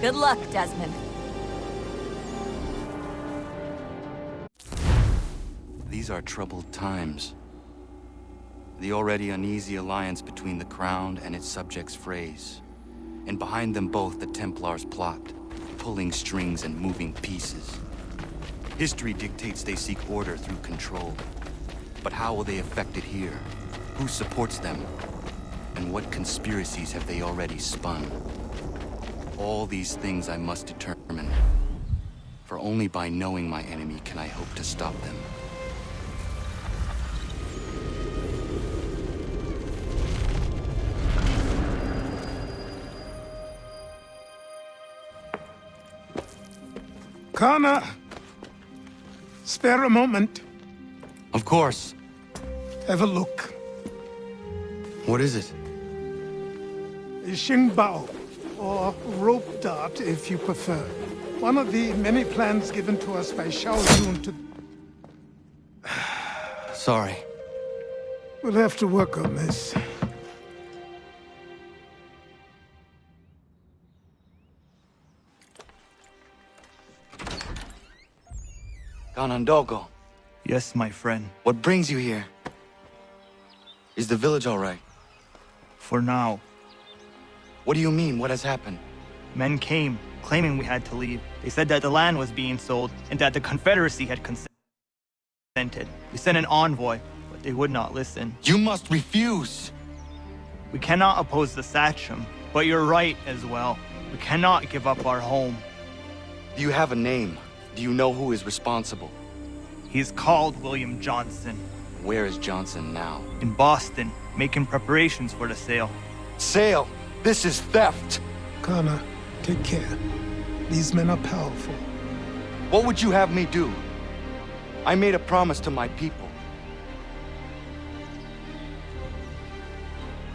Good luck, Desmond. These are troubled times. The already uneasy alliance between the Crown and its subjects frays. And behind them both the Templars plot, pulling strings and moving pieces. History dictates they seek order through control. But how will they affect it here? Who supports them? And what conspiracies have they already spun? All these things I must determine. For only by knowing my enemy can I hope to stop them. Connor! Spare a moment. Of course. Have a look. What is it? A Xingbao, or rope dart if you prefer. One of the many plans given to us by Shao Yun to... Sorry. We'll have to work on this. Ganondogo, Yes, my friend. what brings you here? Is the village all right? For now. What do you mean? What has happened? Men came, claiming we had to leave. They said that the land was being sold, and that the Confederacy had consented. We sent an envoy, but they would not listen. You must refuse! We cannot oppose the Sachem, but you're right as well. We cannot give up our home. Do you have a name? Do you know who is responsible? He's called William Johnson. Where is Johnson now? In Boston, making preparations for the sale. Sale! This is theft! Connor, take care. These men are powerful. What would you have me do? I made a promise to my people.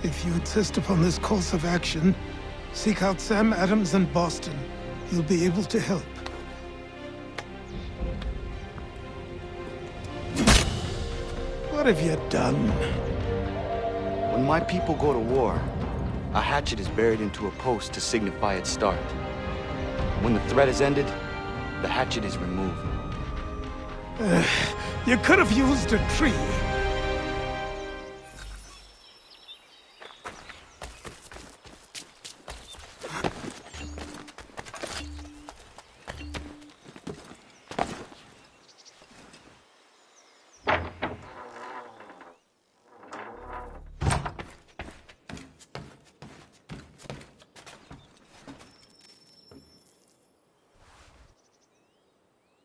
If you insist upon this course of action, seek out Sam Adams in Boston. He'll be able to help. What have you done? When my people go to war, a hatchet is buried into a post to signify its start. When the threat is ended, the hatchet is removed. You could have used a tree.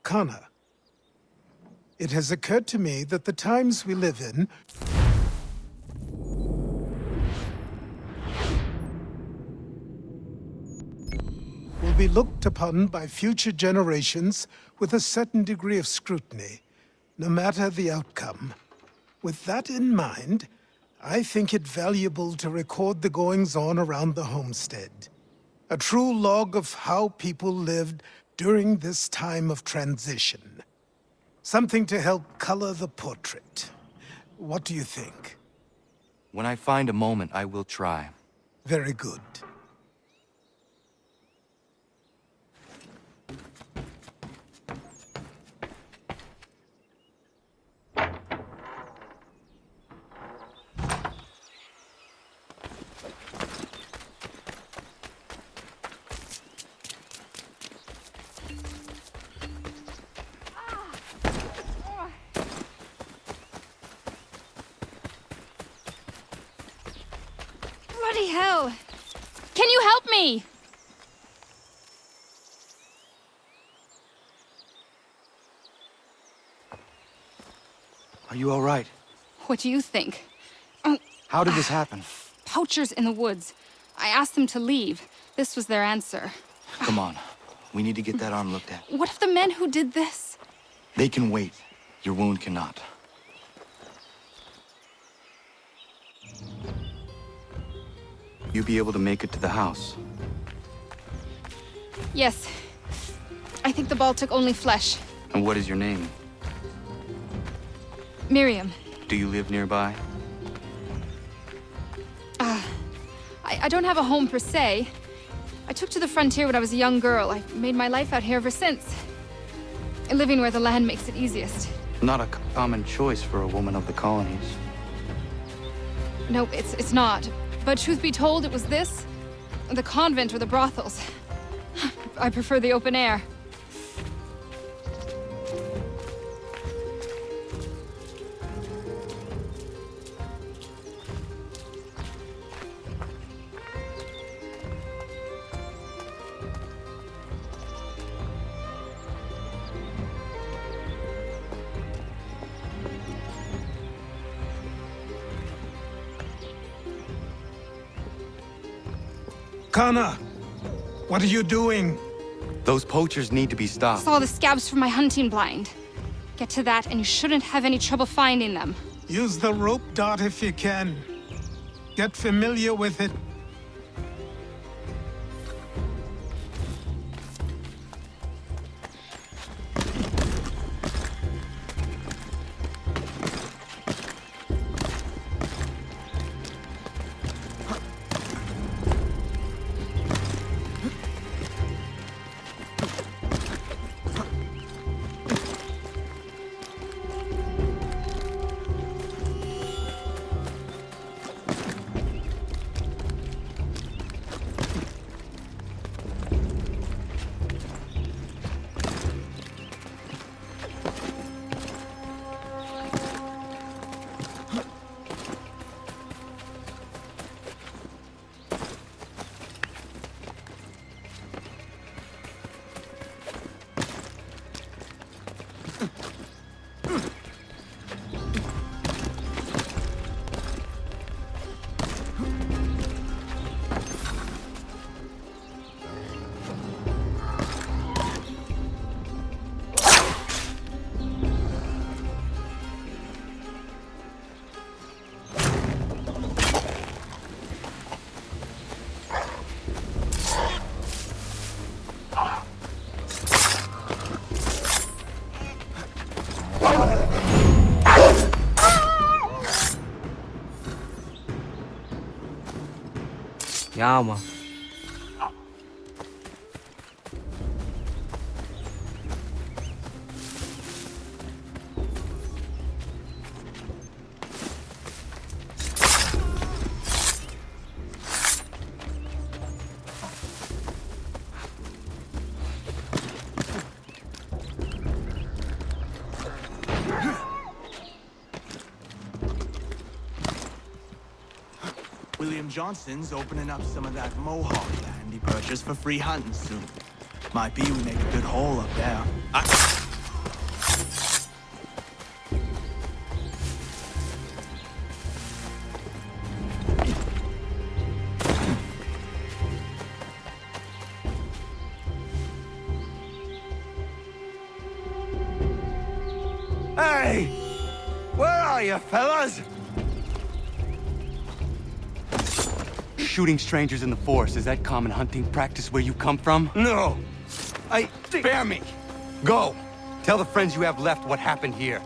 Connor, it has occurred to me that the times we live in will be looked upon by future generations with a certain degree of scrutiny, no matter the outcome. With that in mind, I think it valuable to record the goings-on around the homestead. A true log of how people lived during this time of transition. Something to help color the portrait. What do you think? When I find a moment, I will try. Very good. Bloody hell! Can you help me? Are you all right? What do you think? How did this happen? Poachers in the woods. I asked them to leave. This was their answer. Come on. We need to get that arm looked at. What if the men who did this? They can wait. Your wound cannot. You be able to make it to the house? Yes. I think the ball took only flesh. And what is your name? Miriam. Do you live nearby? I don't have a home per se. I took to the frontier when I was a young girl. I've made my life out here ever since. Living where the land makes it easiest. Not a common choice for a woman of the colonies. No, it's not. But truth be told, it was this, the convent or the brothels. I prefer the open air. Kana, what are you doing? Those poachers need to be stopped. Saw the scabs from my hunting blind. Get to that, and you shouldn't have any trouble finding them. Use the rope dart if you can. Get familiar with it. Ja, man. William Johnson's opening up some of that Mohawk land he purchased for free hunting soon. Might be we make a good haul up there. Hey! Where are you, fellas? Shooting strangers in the forest, is that common hunting practice where you come from? No! Spare me! Go! Tell the friends you have left what happened here.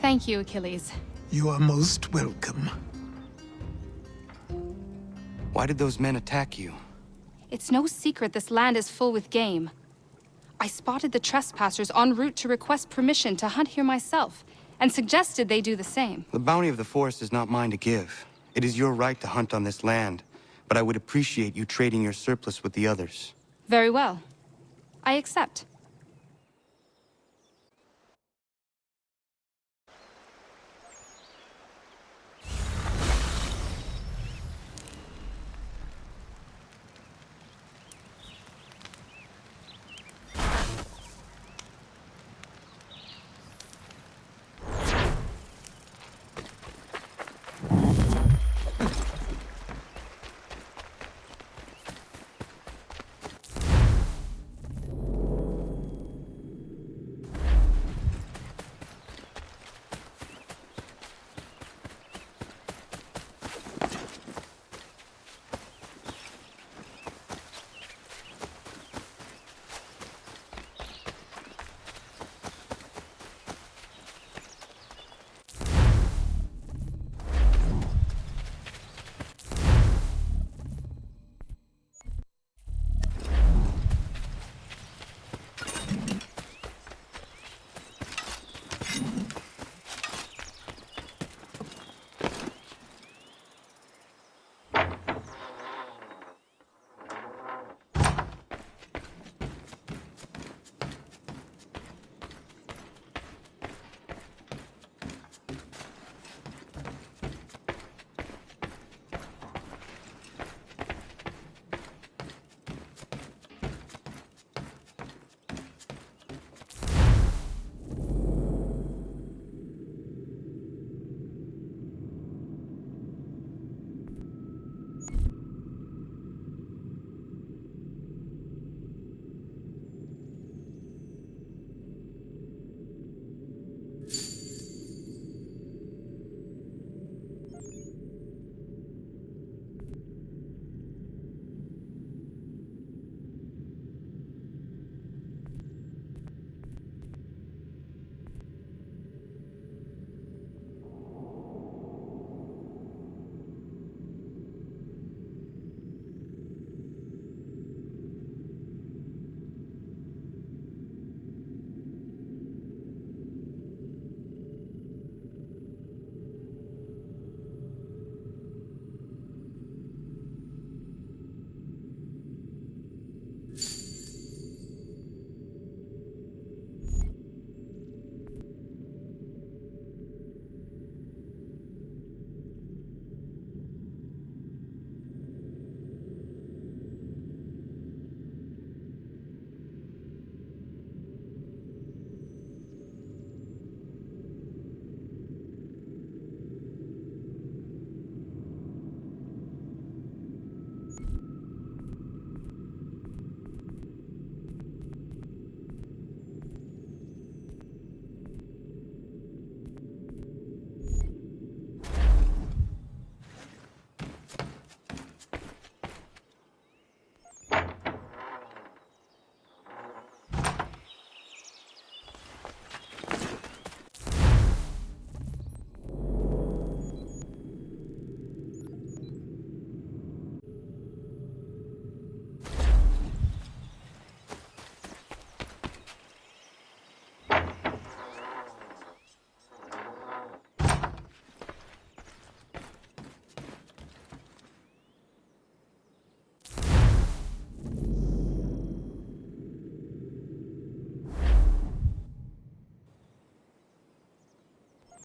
Thank you, Achilles. You are most welcome. Why did those men attack you? It's no secret this land is full with game. I spotted the trespassers en route to request permission to hunt here myself, and suggested they do the same. The bounty of the forest is not mine to give. It is your right to hunt on this land, but I would appreciate you trading your surplus with the others. Very well. I accept.